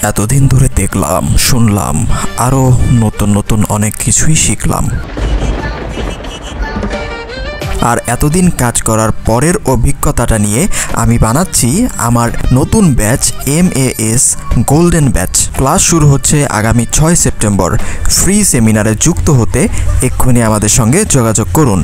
এতদিন ধরে দেখলাম, শুনলাম, আরো নতুন নতুন অনেক কিছুই শিখলাম। আর এতদিন কাজ করার পরের অভিজ্ঞতাটা নিয়ে আমি বানাচ্ছি আমার নতুন batch MAS golden batch. Class শুরু হচ্ছে আগামী 6 সেপ্টেম্বর। ফ্রি সেমিনারে যুক্ত হতে এক্ষুনি আমাদের সঙ্গে যোগাযোগ করুন।